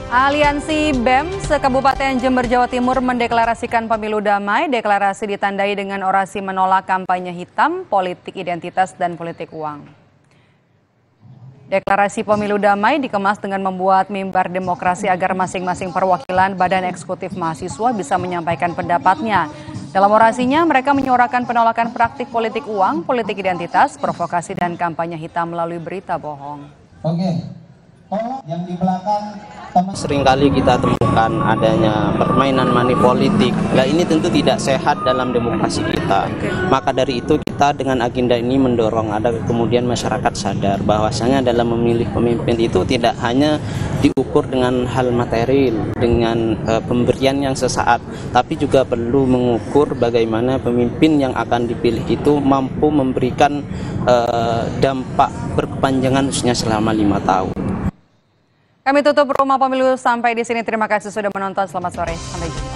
Aliansi BEM se-Kabupaten Jember, Jawa Timur mendeklarasikan pemilu damai. Deklarasi ditandai dengan orasi menolak kampanye hitam, politik identitas, dan politik uang. Deklarasi pemilu damai dikemas dengan membuat mimbar demokrasi agar masing-masing perwakilan badan eksekutif mahasiswa bisa menyampaikan pendapatnya. Dalam orasinya, mereka menyuarakan penolakan praktik politik uang, politik identitas, provokasi, dan kampanye hitam melalui berita bohong. Yang di belakang seringkali kita temukan adanya permainan money politik. Nah, ini tentu tidak sehat dalam demokrasi kita. Maka dari itu kita dengan agenda ini mendorong ada kemudian masyarakat sadar bahwasanya dalam memilih pemimpin itu tidak hanya diukur dengan hal material, dengan pemberian yang sesaat, tapi juga perlu mengukur bagaimana pemimpin yang akan dipilih itu mampu memberikan dampak berkepanjangan khususnya selama 5 tahun. Kami tutup Rumah Pemilu sampai di sini. Terima kasih sudah menonton. Selamat sore. Sampai jumpa.